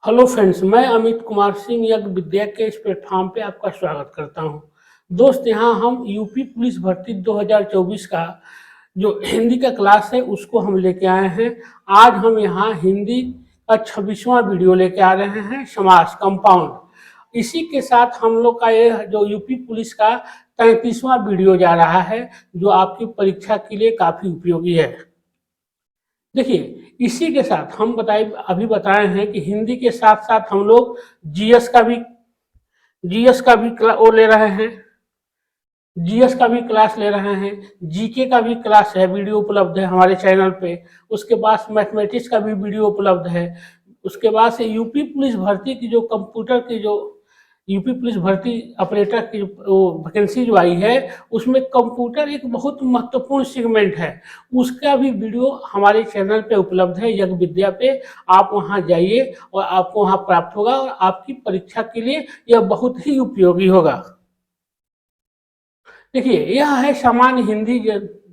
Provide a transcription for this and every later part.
Hello friends, मैं अमित कुमार सिंह यज्ञ विद्या के इस प्लेटफॉर्म पे आपका स्वागत करता हूं। दोस्त, यहाँ हम यूपी पुलिस भर्ती 2024 का जो हिंदी का क्लास है उसको हम लेके आए हैं। आज हम यहाँ हिंदी का 26वां वीडियो लेके आ रहे हैं, समास कंपाउंड। इसी के साथ हम लोग का ये जो यूपी पुलिस का 33वां वीडियो जा रहा है, जो आपकी परीक्षा के लिए काफ़ी उपयोगी है। देखिए, इसी के साथ हम अभी बताए हैं कि हिंदी के साथ साथ हम लोग जीएस का भी वो ले रहे हैं, जीएस का भी क्लास ले रहे हैं, जीके का भी क्लास है, वीडियो उपलब्ध है हमारे चैनल पे। उसके बाद मैथमेटिक्स का भी वीडियो उपलब्ध है। उसके बाद से यूपी पुलिस भर्ती की जो कंप्यूटर की जो यूपी पुलिस भर्ती ऑपरेटर की वैकेंसी जो आई है, उसमें कंप्यूटर एक बहुत महत्वपूर्ण सेगमेंट है। उसका भी वीडियो हमारे चैनल पे उपलब्ध है, यज्ञ विद्या पे। आप वहां जाइए और आपको वहां प्राप्त होगा और आपकी परीक्षा के लिए यह बहुत ही उपयोगी होगा। देखिए, यह है सामान्य हिंदी,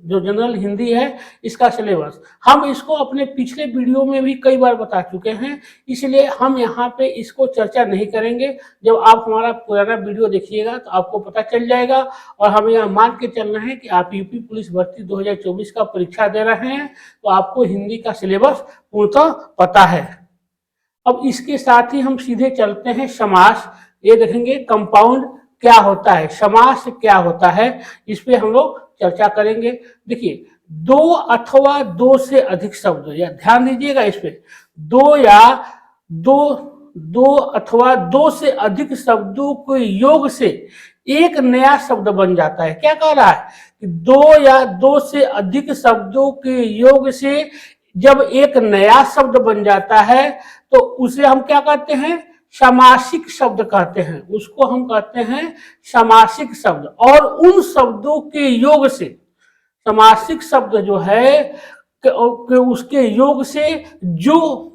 जो जनरल हिंदी है, इसका सिलेबस। हम इसको अपने पिछले वीडियो में भी कई बार बता चुके हैं, इसलिए हम यहाँ पे इसको चर्चा नहीं करेंगे। जब आप हमारा पुराना वीडियो देखिएगा तो आपको पता चल जाएगा। और हम यह मान के चल रहे हैं कि आप यूपी पुलिस भर्ती 2024 का परीक्षा दे रहे हैं, तो आपको हिंदी का सिलेबस पूर्णतः पता है। अब इसके साथ ही हम सीधे चलते हैं समास। ये देखेंगे कंपाउंड क्या होता है, समास क्या होता है, इस पे हम लोग चर्चा करेंगे। देखिए, दो अथवा दो से अधिक शब्द, या ध्यान दीजिएगा इस पे, दो या दो दो अथवा दो से अधिक शब्दों के योग से एक नया शब्द बन जाता है। क्या कह रहा है कि दो या दो से अधिक शब्दों के योग से जब एक नया शब्द बन जाता है तो उसे हम क्या कहते हैं, समासिक शब्द कहते हैं। उसको हम कहते हैं समासिक शब्द। और उन शब्दों के योग से, समासिक शब्द जो है कि उसके योग से जो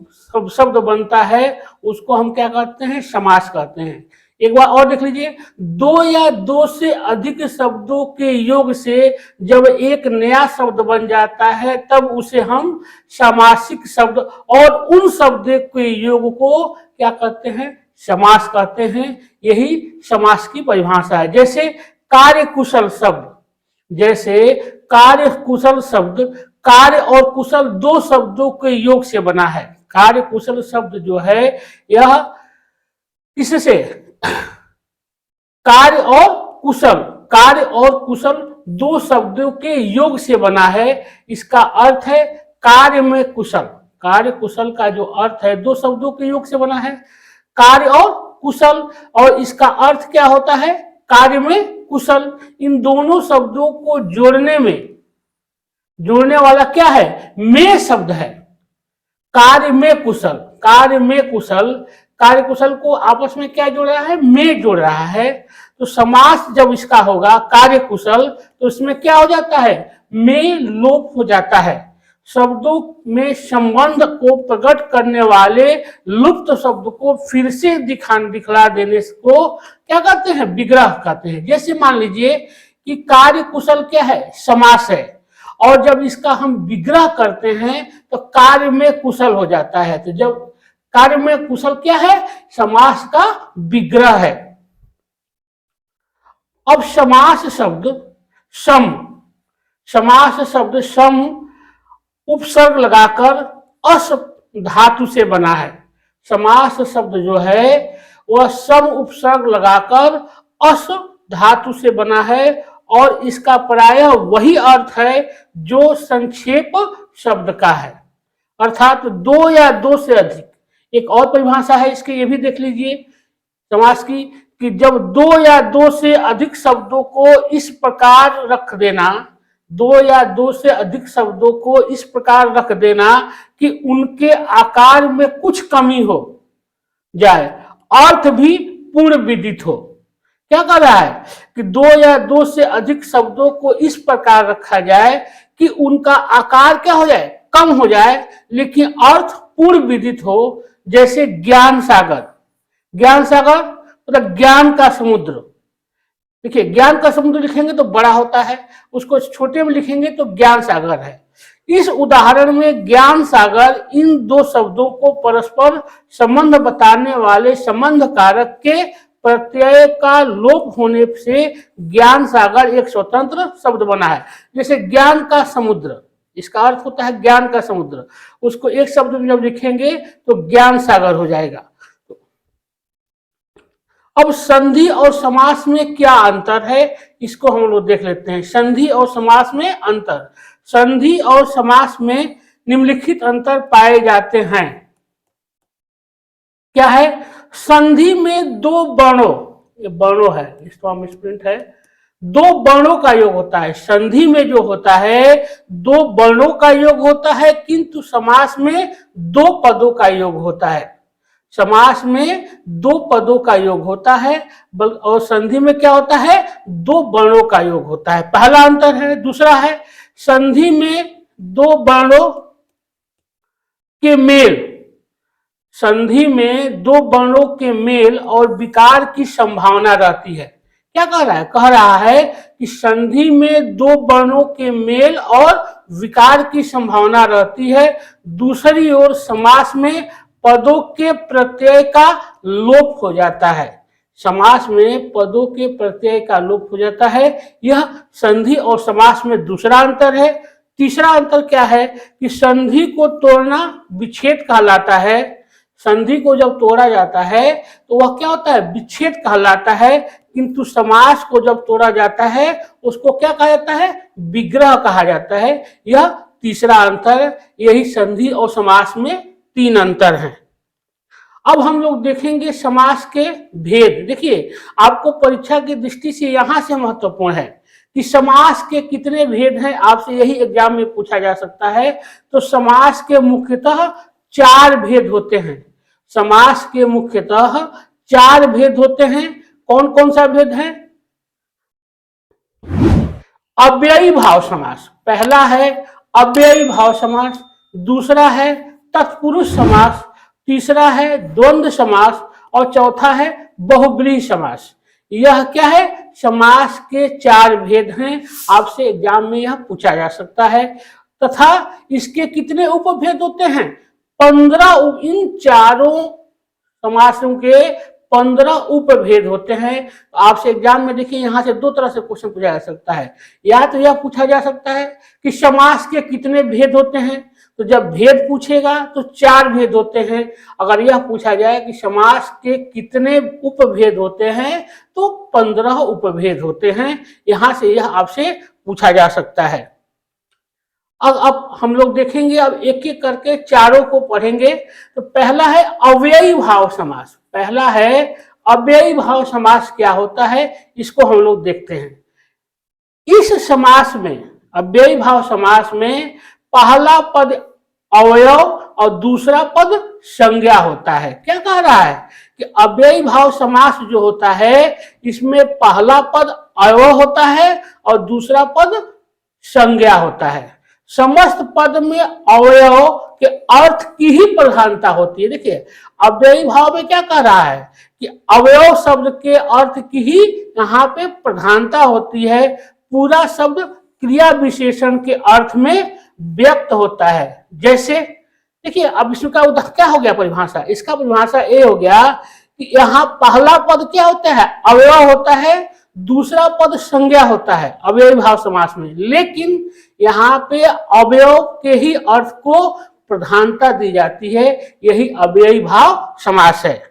शब्द बनता है उसको हम क्या कहते हैं, समास कहते हैं। एक बार और देख लीजिए, दो या दो से अधिक शब्दों के योग से जब एक नया शब्द बन जाता है तब उसे हम समासिक शब्द, और उन शब्द के योग को क्या कहते हैं, समास कहते हैं। यही समास की परिभाषा है। जैसे कार्यकुशल शब्द, जैसे कार्य कुशल शब्द, कार्य और कुशल दो शब्दों के योग से बना है। कार्य कुशल शब्द जो है यह किससे, कार्य और कुशल दो शब्दों के योग से बना है। इसका अर्थ है कार्य में कुशल। कार्य कुशल का जो अर्थ है, दो शब्दों के योग से बना है, कार्य और कुशल। और इसका अर्थ क्या होता है, कार्य में कुशल। इन दोनों शब्दों को जोड़ने वाला क्या है, में शब्द है। कार्य में कुशल, कार्य कुशल को आपस में क्या जोड़ रहा है, में जोड़ रहा है। तो समास जब इसका होगा कार्य कुशल, तो इसमें क्या हो जाता है, में लोप हो जाता है। शब्दों में संबंध को प्रकट करने वाले लुप्त शब्द को फिर से दिखला देने को क्या कहते हैं, विग्रह कहते हैं। जैसे मान लीजिए कि कार्य कुशल क्या है, समास है, और जब इसका हम विग्रह करते हैं तो कार्य में कुशल हो जाता है। तो जब कार्य में कुशल क्या है, समास का विग्रह है। अब समास शब्द सम उपसर्ग लगाकर अस धातु से बना है। समास शब्द जो है वह सम उपसर्ग लगाकर अस धातु से बना है, और इसका प्रायः वही अर्थ है जो संक्षेप शब्द का है, अर्थात दो या दो से अधिक। एक और परिभाषा है इसकी, ये भी देख लीजिए समास की, कि जब दो या दो से अधिक शब्दों को इस प्रकार रख देना, दो या दो से अधिक शब्दों को इस प्रकार रख देना कि उनके आकार में कुछ कमी हो जाए, अर्थ भी पूर्ण विदित हो। क्या कर रहा है कि दो या दो से अधिक शब्दों को इस प्रकार रखा जाए कि उनका आकार क्या हो जाए, कम हो जाए, लेकिन अर्थ पूर्ण विदित हो। जैसे ज्ञान सागर मतलब ज्ञान का समुद्र। देखिए, ज्ञान का समुद्र लिखेंगे तो बड़ा होता है, उसको छोटे में लिखेंगे तो ज्ञान सागर है। इस उदाहरण में ज्ञान सागर इन दो शब्दों को परस्पर संबंध बताने वाले संबंध कारक के प्रत्यय का लोप होने से ज्ञान सागर एक स्वतंत्र शब्द बना है। जैसे ज्ञान का समुद्र, इसका अर्थ होता है ज्ञान का समुद्र, उसको एक शब्द में जब लिखेंगे तो ज्ञान सागर हो जाएगा। अब संधि और समास में क्या अंतर है, इसको हम लोग देख लेते हैं। संधि और समास में अंतर। संधि और समास में निम्नलिखित अंतर पाए जाते हैं। क्या है? संधि में दो वर्णों, ये वर्णों है, इसको हम स्प्रिंट है, दो वर्णों का योग होता है। संधि में जो होता है दो वर्णों का योग होता है, किंतु समास में दो पदों का योग होता है। समास में दो पदों का योग होता है और संधि में क्या होता है? दो वर्णों का योग होता है। पहला अंतर है। दूसरा है, संधि में दो वर्णों के मेल, संधि में दो वर्णों के मेल और विकार की संभावना रहती है। क्या कह रहा है? कह रहा है कि संधि में दो वर्णों के मेल और विकार की संभावना रहती है। दूसरी ओर समास में पदों के प्रत्यय का लोप हो जाता है। समास में पदों के प्रत्यय का लोप हो जाता है। यह संधि और समास में दूसरा अंतर है। तीसरा अंतर क्या है कि संधि को तोड़ना विच्छेद कहलाता है। संधि को जब तोड़ा जाता है तो वह क्या होता है? विच्छेद कहलाता है। किंतु समास को जब तोड़ा जाता है उसको क्या कहा जाता है? विग्रह कहा जाता है। यह तीसरा अंतर। यही संधि और समास में तीन अंतर हैं। अब हम लोग देखेंगे समास के भेद। देखिए, आपको परीक्षा की दृष्टि से यहां से महत्वपूर्ण है कि समास के कितने भेद हैं, आपसे यही एग्जाम में पूछा जा सकता है। तो समास के मुख्यतः चार भेद होते हैं। समास के मुख्यतः चार भेद होते हैं। कौन कौन सा भेद है? अव्ययी भाव समास, पहला है अव्ययी भाव समास, दूसरा है तत्पुरुष समास, तीसरा है द्वंद्व समास और चौथा है बहुब्रीहि समास। यह क्या है? समास के चार भेद हैं। आपसे एग्जाम में यह पूछा जा सकता है। तथा इसके कितने उपभेद होते हैं? 15। इन चारों समासों के 15 उपभेद होते हैं। तो आपसे एग्जाम में देखिए यहां से दो तरह से क्वेश्चन पूछा जा सकता है। या तो यह पूछा जा सकता है कि समास के कितने भेद होते हैं, तो जब भेद पूछेगा तो चार भेद होते हैं। अगर यह पूछा जाए कि समास के कितने उपभेद होते हैं तो 15 उपभेद होते हैं। यहां से यह आपसे पूछा जा सकता है। अब हम लोग देखेंगे, अब एक एक करके चारों को पढ़ेंगे। तो पहला है अव्ययी भाव समास। पहला है अव्ययी भाव समास क्या होता है, इसको हम लोग देखते हैं। इस समास में, अव्ययी भाव समास में, पहला पद अवयव और दूसरा पद संज्ञा होता है। क्या कह रहा है कि अव्ययी भाव समास जो होता है इसमें पहला पद अवयव होता है और दूसरा पद संज्ञा होता है। समस्त पद में अवयव के अर्थ की ही प्रधानता होती है। देखिए, अव्ययी भाव में क्या कह रहा है कि अवयव शब्द के अर्थ की ही यहाँ पे प्रधानता होती है। पूरा शब्द क्रिया विशेषण के अर्थ में व्यक्त होता है। जैसे देखिए, अब इसका क्या हो गया परिभाषा? इसका परिभाषा ये हो गया कि यहाँ पहला पद क्या होता है? अवयव होता है, दूसरा पद संज्ञा होता है अव्ययी भाव समास में। लेकिन यहाँ पे अवयव के ही अर्थ को प्रधानता दी जाती है। यही अव्ययी भाव समास है।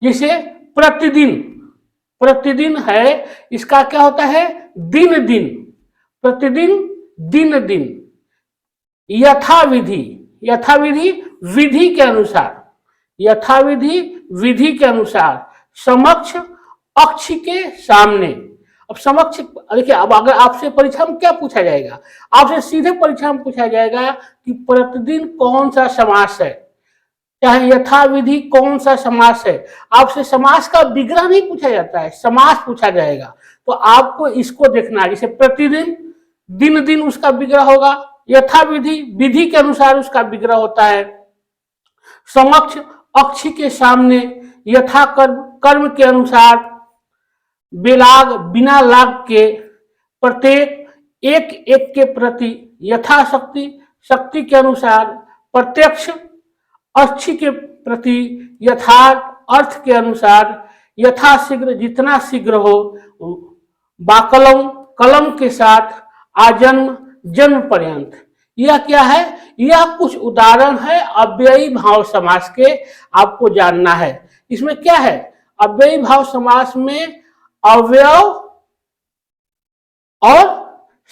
जैसे प्रतिदिन, प्रतिदिन है, इसका क्या होता है? दिन दिन, प्रतिदिन दिन दिन। यथाविधि, यथाविधि विधि के अनुसार, यथाविधि विधि के अनुसार। समक्ष, अक्ष के सामने। अब समक्ष, देखिए, अब अगर आपसे परीक्षा में क्या पूछा जाएगा? आपसे सीधे परीक्षा में पूछा जाएगा कि प्रतिदिन कौन सा समास है, चाहे यथाविधि कौन सा समास है। आपसे समास का विग्रह नहीं पूछा जाता है, समास पूछा जाएगा। तो आपको इसको देखना है। जैसे प्रतिदिन, दिन दिन उसका विग्रह होगा। यथाविधि, विधि के अनुसार उसका विग्रह होता है। समक्ष, अक्ष के सामने। यथा कर्म, कर्म के अनुसार। बेलाग, बिना लाग के। प्रत्येक, एक एक के प्रति। यथाशक्ति, शक्ति के अनुसार, प्रत्यक्ष, अच्छी के प्रति, यथार्थ, अर्थ के अनुसार, यथाशीघ्र, जितना शीघ्र हो, बाकलम, कलम के साथ, आजन्म, जन्म पर्यंत। यह क्या है? यह कुछ उदाहरण है अव्ययी भाव समास के, आपको जानना है। इसमें क्या है? अव्ययी भाव समास में अवयव और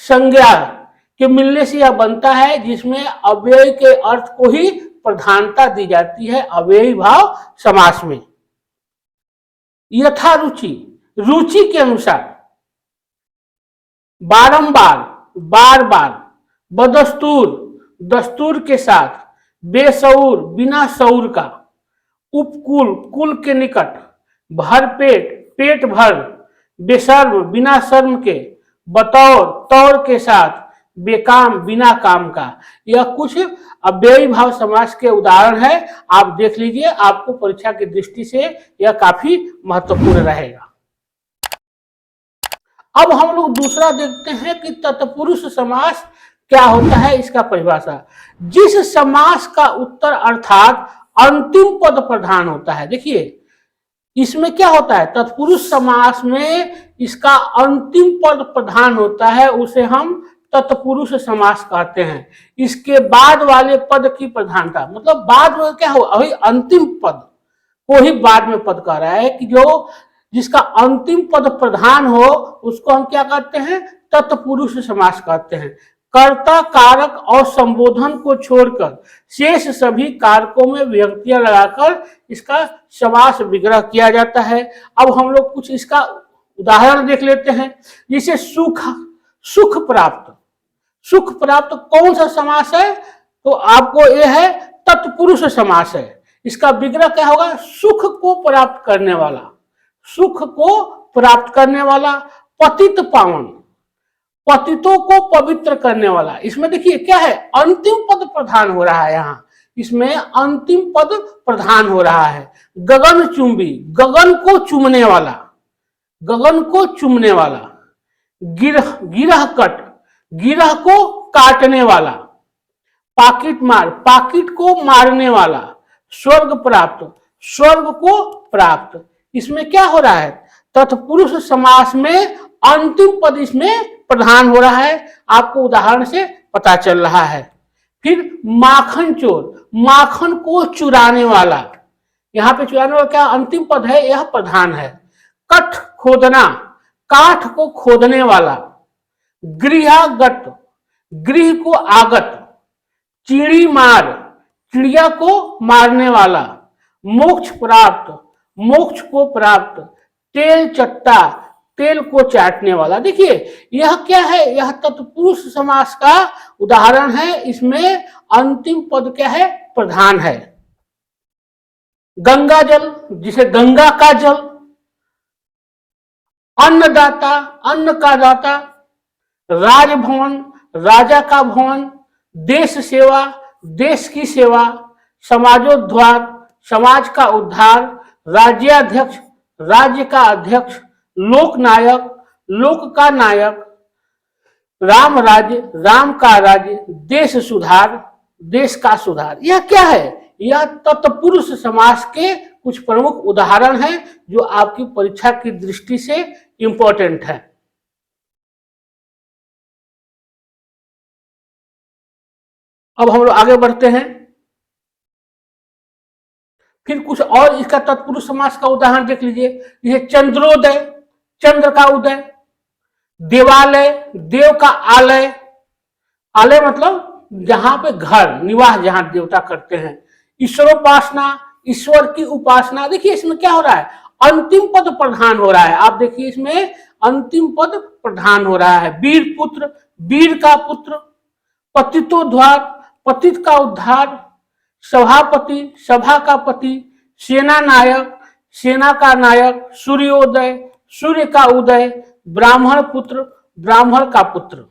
संज्ञा के मिलने से यह बनता है, जिसमें अव्यय के अर्थ को ही प्रधानता दी जाती है अव्ययी भाव समास में। यथा रुचि, रुचि के अनुसार, बारंबार, बार बार, बदस्तूर, दस्तूर के साथ, बेसऊर, बिना सऊर का, उपकुल, कुल के निकट, भरपेट, पेट भर, बेशर्म, बिना शर्म के, बतौर, तौर के साथ, बेकाम, बिना काम का। यह कुछ अव्ययी भाव समास के उदाहरण है, आप देख लीजिए, आपको परीक्षा की दृष्टि से यह काफी महत्वपूर्ण रहेगा। अब हम लोग दूसरा देखते हैं कि तत्पुरुष समास क्या होता है, इसका परिभाषा। जिस समास का उत्तर अर्थात अंतिम पद प्रधान होता है, देखिए इसमें क्या होता है, तत्पुरुष समास में इसका अंतिम पद प्रधान होता है, उसे हम तत्पुरुष समास कहते हैं। इसके बाद वाले पद की प्रधानता, मतलब बाद में क्या हो, अभी अंतिम पद को ही बाद में पद कह रहा है, कि जो जिसका अंतिम पद प्रधान हो उसको हम क्या कहते हैं, तत्पुरुष समास कहते हैं। कर्ता, कारक और संबोधन को छोड़कर शेष सभी कारकों में विभक्तियां लगाकर इसका समास विग्रह किया जाता है। अब हम लोग कुछ इसका उदाहरण देख लेते हैं। जैसे सुख, सुख प्राप्त, सुख प्राप्त कौन सा समास है, तो आपको यह है तत्पुरुष समास है। इसका विग्रह क्या होगा, सुख को प्राप्त करने वाला, सुख को प्राप्त करने वाला, पतित पावन, पतितों को पवित्र करने वाला। इसमें देखिए क्या है, अंतिम पद प्रधान हो रहा है, यहाँ इसमें अंतिम पद प्रधान हो रहा है। गगन चुंबी, गगन को चूमने वाला, गगन को चूमने वाला। गिरह, गिरह कट, गिरह को काटने वाला। पाकिट मार, पाकिट को मारने वाला। स्वर्ग प्राप्त, स्वर्ग को प्राप्त। इसमें क्या हो रहा है, तत्पुरुष समास में अंतिम पद इसमें प्रधान हो रहा है, आपको उदाहरण से पता चल रहा है। फिर माखन चोर, माखन को चुराने वाला, यहाँ पे चुराने वाला क्या अंतिम पद है, यह प्रधान है। कठ खोदना, काठ को खोदने वाला। गृहागत, गृह को आगत। चिड़ी मार, चिड़िया को मारने वाला। मोक्ष प्राप्त, मोक्ष को प्राप्त। तेल चट्टा, तेल को चाटने वाला। देखिए यह क्या है, यह तत्पुरुष समास का उदाहरण है, इसमें अंतिम पद क्या है, प्रधान है। गंगा जल, जिसे गंगा का जल। अन्नदाता, अन्न का दाता। राजभवन, राजा का भवन। देश सेवा, देश की सेवा। समाजोद्धार, समाज का उद्धार। राज्याध्यक्ष, राज्य का अध्यक्ष। लोकनायक, लोक का नायक। राम राज्य, राम का राज्य। देश सुधार, देश का सुधार। यह क्या है, यह तत्पुरुष समास के कुछ प्रमुख उदाहरण हैं जो आपकी परीक्षा की दृष्टि से इंपॉर्टेंट है। अब हम लोग आगे बढ़ते हैं। फिर कुछ और इसका तत्पुरुष समास का उदाहरण देख लीजिए। यह चंद्रोदय, चंद्र का उदय। देवालय, देव का आलय। आलय मतलब जहां पे घर, निवास, जहां देवता करते हैं। ईश्वरोपासना, ईश्वर की उपासना। देखिए इसमें क्या हो रहा है, अंतिम पद प्रधान हो रहा है। आप देखिए इसमें अंतिम पद प्रधान हो रहा है। वीर पुत्र, वीर का पुत्र। पतितोद्धार, पतित का उद्धार। सभापति, सभा का पति। सेना नायक, सेना का नायक। सूर्योदय, सूर्य का उदय। ब्राह्मण पुत्र, ब्राह्मण का पुत्र।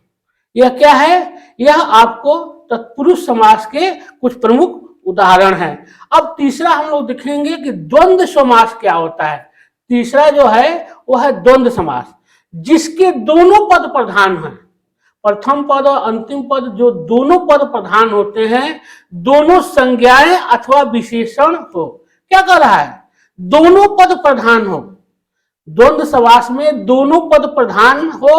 यह क्या है, यह आपको तत्पुरुष समास के कुछ प्रमुख उदाहरण हैं। अब तीसरा हम लोग देखेंगे कि द्वंद्व समास क्या होता है। तीसरा जो है वह है द्वंद्व समास, जिसके दोनों पद प्रधान हैं। प्रथम पद और अंतिम पद जो दोनों पद प्रधान होते हैं, दोनों संज्ञाएं अथवा विशेषण हो। क्या कह रहा है? दोनों पद प्रधान हो। द्वंद्व समास में दोनों पद प्रधान हो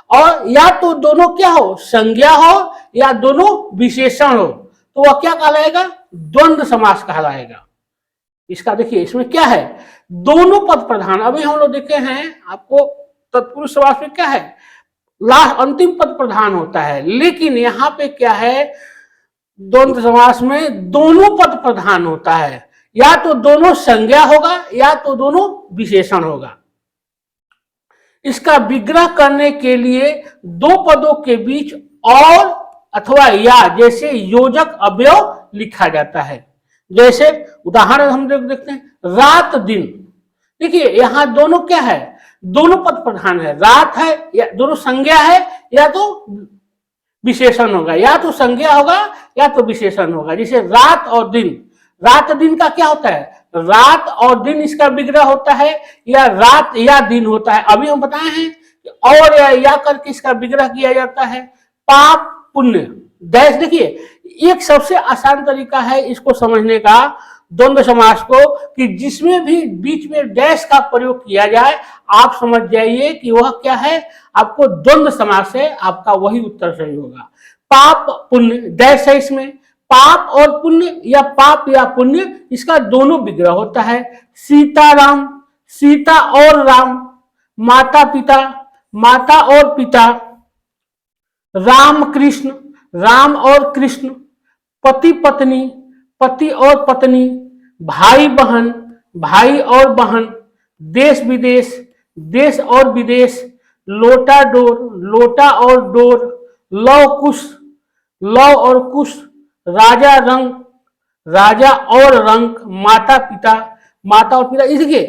और या तो दोनों क्या हो, संज्ञा हो या दोनों विशेषण हो, तो वह क्या कहलाएगा? द्वंद्व समास कहलाएगा। इसका देखिए इसमें क्या है, दोनों पद प्रधान। अभी हम लोग देखे हैं आपको तत्पुरुष समास में क्या है, लास्ट अंतिम पद प्रधान होता है, लेकिन यहाँ पे क्या है, द्वंद्व समास में दोनों पद प्रधान होता है, या तो दोनों संज्ञा होगा या तो दोनों विशेषण होगा। इसका विग्रह करने के लिए दो पदों के बीच और अथवा या जैसे योजक अवयव लिखा जाता है। जैसे उदाहरण हम देखते हैं, रात दिन। देखिए यहाँ दोनों क्या है, दोनों पद प्रधान है, रात है या दोनों संज्ञा है या तो विशेषण होगा, या तो संज्ञा होगा या तो विशेषण होगा। जैसे रात और दिन, रात दिन का क्या होता है, रात और दिन इसका विग्रह होता है, या रात या दिन होता है। अभी हम बताए हैं कि और या करके इसका विग्रह किया जाता है। पाप पुण्य डैश, देखिए एक सबसे आसान तरीका है इसको समझने का द्वंद्व समास को, कि जिसमें भी बीच में डैश का प्रयोग किया जाए आप समझ जाइए कि वह क्या है, आपको द्वंद्व समास है, आपका वही उत्तर सही होगा। पाप पुण्य डैश है, इसमें पाप और पुण्य या पाप या पुण्य इसका दोनों विग्रह होता है। सीता राम, सीता और राम, माता पिता, माता और पिता, राम कृष्ण, राम और कृष्ण, पति पत्नी, पति और पत्नी, भाई बहन, भाई और बहन, देश विदेश, देश और विदेश, लोटा डोर, लोटा और डोर, लव कुश, लव और कुश, राजा रंग, राजा और रंग, माता पिता, माता और पिता। इसलिए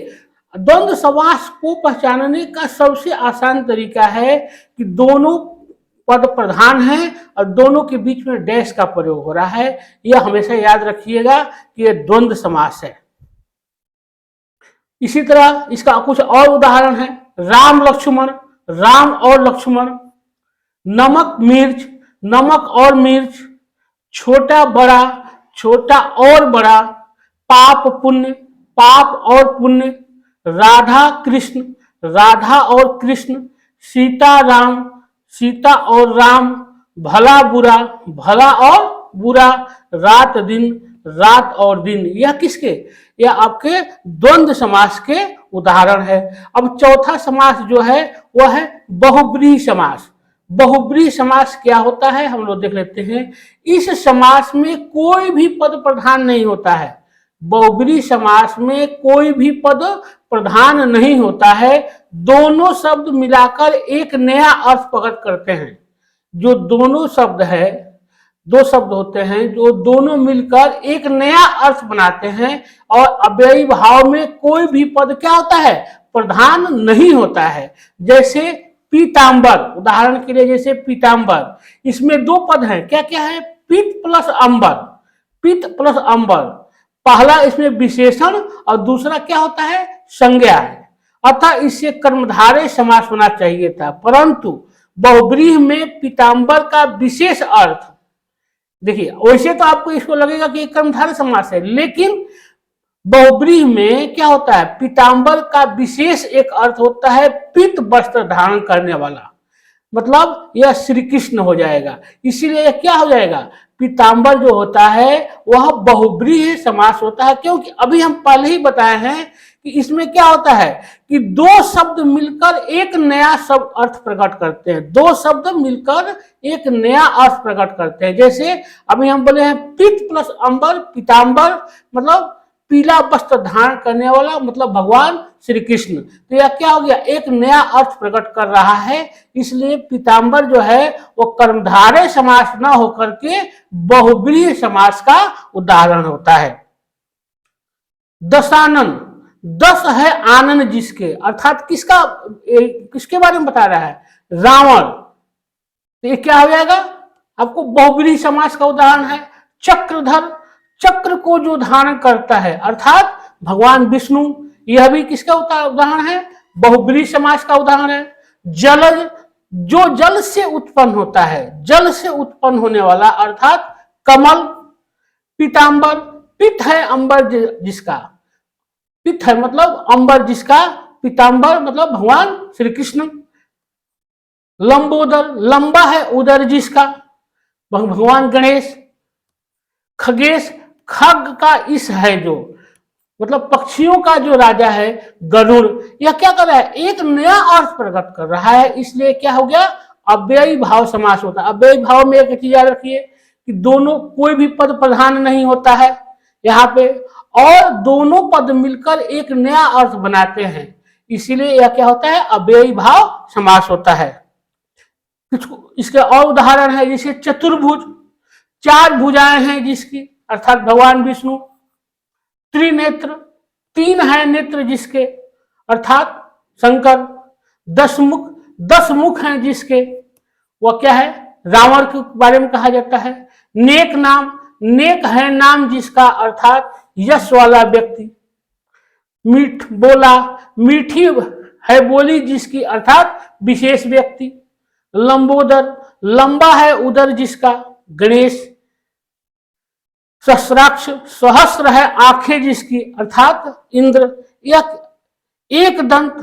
द्वंद्व समास को पहचानने का सबसे आसान तरीका है कि दोनों पद प्रधान है और दोनों के बीच में डैश का प्रयोग हो रहा है। यह हमेशा याद रखिएगा कि यह द्वंद्व समास है। इसी तरह इसका कुछ और उदाहरण है, राम लक्ष्मण, राम और लक्ष्मण, नमक मिर्च, नमक और मिर्च, छोटा बड़ा, छोटा और बड़ा, पाप पुण्य, पाप और पुण्य, राधा कृष्ण, राधा और कृष्ण, सीता राम, सीता और राम, भला बुरा, भला और बुरा, रात दिन, रात और दिन। यह किसके, यह आपके द्वंद्व समास के उदाहरण है। अब चौथा समास जो है वह है बहुब्रीहि समास। बहुब्रीहि समास क्या होता है हम लोग देख लेते हैं। इस समास में कोई भी पद प्रधान नहीं होता है। बहुब्रीहि समास में कोई भी पद प्रधान नहीं होता है, दोनों शब्द मिलाकर एक नया अर्थ प्रकट करते हैं। जो दोनों शब्द है, दो शब्द होते हैं जो दोनों मिलकर एक नया अर्थ बनाते हैं, और अव्ययी भाव में कोई भी पद क्या होता है, प्रधान नहीं होता है। जैसे पीतांबर, उदाहरण के लिए जैसे पीतांबर, इसमें दो पद हैं, क्या क्या है, पीत प्लस अंबर, पीत प्लस अंबर। पहला इसमें विशेषण और दूसरा क्या होता है, संज्ञा है, अतः इससे कर्मधारय समास होना चाहिए था। परंतु बहुब्रीहि में पीतांबर का विशेष अर्थ, देखिए वैसे तो आपको इसको लगेगा कि कर्मधारय समास है, लेकिन बहुब्रीहि में क्या होता है, पीतांबर का विशेष एक अर्थ होता है पीत वस्त्र धारण करने वाला, मतलब यह श्री कृष्ण हो जाएगा। इसीलिए यह क्या हो जाएगा, पीतांबर जो होता है वह बहुब्रीहि समास होता है, क्योंकि अभी हम पहले ही बताए हैं कि इसमें क्या होता है कि दो शब्द मिलकर एक नया शब्द अर्थ प्रकट करते हैं, दो शब्द मिलकर एक नया अर्थ प्रकट करते हैं। जैसे अभी हम बोले हैं पीत प्लस अंबर, पीतांबर मतलब पीला वस्त्र धारण करने वाला, मतलब भगवान श्री कृष्ण। तो यह क्या हो गया, एक नया अर्थ प्रकट कर रहा है। इसलिए पीतांबर जो है वो कर्मधारय समास न होकर के बहुब्रीहि समास का उदाहरण होता है। दशानन, दस है आनंद जिसके, अर्थात किसका, किसके बारे में बता रहा है, रावण। तो ये क्या हो जाएगा, आपको बहुब्रीहि समास का उदाहरण है। चक्रधर, चक्र को जो धारण करता है, अर्थात भगवान विष्णु, यह भी किसका उदाहरण है, बहुब्रीहि समास का उदाहरण है। जलज, जो जल से उत्पन्न होता है, जल से उत्पन्न होने वाला, अर्थात कमल, पीतांबर, पित्त है अंबर जिसका, पित्त है मतलब अंबर जिसका, पीतांबर मतलब भगवान श्री कृष्ण, लंबोदर, लंबा है उदर जिसका, भगवान गणेश, खगेश, खग का इस है जो, मतलब पक्षियों का जो राजा है गरुड़। यह क्या कर रहा है, एक नया अर्थ प्रकट कर रहा है, इसलिए क्या हो गया, अव्ययी भाव समास होता है। अव्ययी भाव में एक चीज याद रखिए कि दोनों, कोई भी पद प्रधान नहीं होता है यहाँ पे, और दोनों पद मिलकर एक नया अर्थ बनाते हैं, इसीलिए यह क्या होता है, अव्ययी भाव समास होता है। इसके और उदाहरण है, जैसे चतुर्भुज, चार भुजाएं हैं जिसकी, अर्थात भगवान विष्णु, त्रिनेत्र, तीन है नेत्र जिसके, अर्थात शंकर, दशमुख, 10 मुख हैं जिसके, वह क्या है, रावण के बारे में कहा जाता है। नेक नाम, नेक है नाम जिसका, अर्थात यश वाला व्यक्ति। मीठ बोला, मीठी है बोली जिसकी, अर्थात विशेष व्यक्ति। लंबोदर, लंबा है उदर जिसका, गणेश। सहस्राक्ष, सहस्र है आंखें जिसकी, अर्थात इंद्र। एक दंत,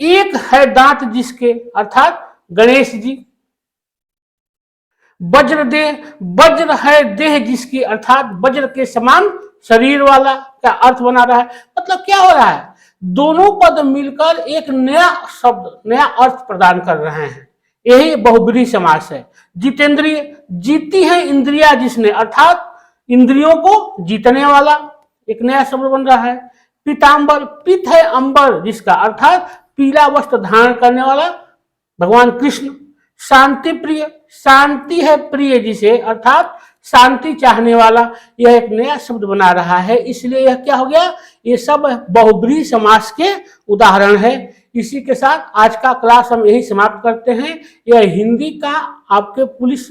एक है दांत जिसके, अर्थात गणेश जी। वज्र देह, वज्र है देह जिसकी, अर्थात वज्र के समान शरीर वाला का अर्थ बना रहा है। मतलब क्या हो रहा है, दोनों पद मिलकर एक नया शब्द, नया अर्थ प्रदान कर रहे हैं, यही बहुब्रीहि समास है। जितेंद्रिय, जीती है इंद्रिया जिसने, अर्थात इंद्रियों को जीतने वाला, एक नया शब्द बन रहा है। पीतांबर, पित्त है अंबर जिसका, अर्थात पीला वस्त्र धारण करने वाला भगवान कृष्ण। शांति प्रिय, शांति है प्रिय जिसे, अर्थात शांति चाहने वाला, यह एक नया शब्द बना रहा है, इसलिए यह क्या हो गया, ये सब बहुब्रीहि समास के उदाहरण है। इसी के साथ आज का क्लास हम यही समाप्त करते हैं। यह हिंदी का आपके पुलिस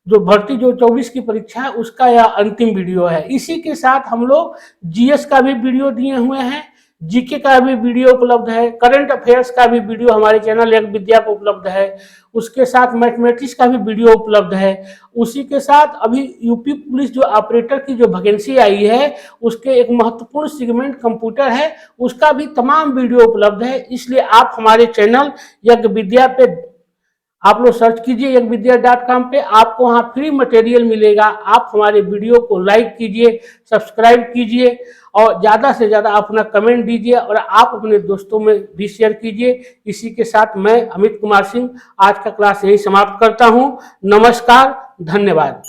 जो भर्ती जो 24 की परीक्षा है उसका यह अंतिम वीडियो है। इसी के साथ हम लोग जीएस का भी वीडियो दिए हुए हैं, जीके का भी वीडियो उपलब्ध है, करंट अफेयर्स का भी वीडियो हमारे चैनल एक विद्या पर उपलब्ध है, उसके साथ मैथमेटिक्स का भी वीडियो उपलब्ध है। उसी के साथ अभी यूपी पुलिस जो ऑपरेटर की जो वैकेंसी आई है उसके एक महत्वपूर्ण सेगमेंट कंप्यूटर है, उसका भी तमाम वीडियो उपलब्ध है। इसलिए आप हमारे चैनल यज्ञ विद्या पे आप लोग सर्च कीजिए, यज्ञविद्या.com पे, आपको वहाँ फ्री मटेरियल मिलेगा। आप हमारे वीडियो को लाइक कीजिए, सब्सक्राइब कीजिए और ज़्यादा से ज़्यादा अपना कमेंट दीजिए और आप अपने दोस्तों में भी शेयर कीजिए। इसी के साथ मैं अमित कुमार सिंह आज का क्लास यही समाप्त करता हूँ। नमस्कार, धन्यवाद।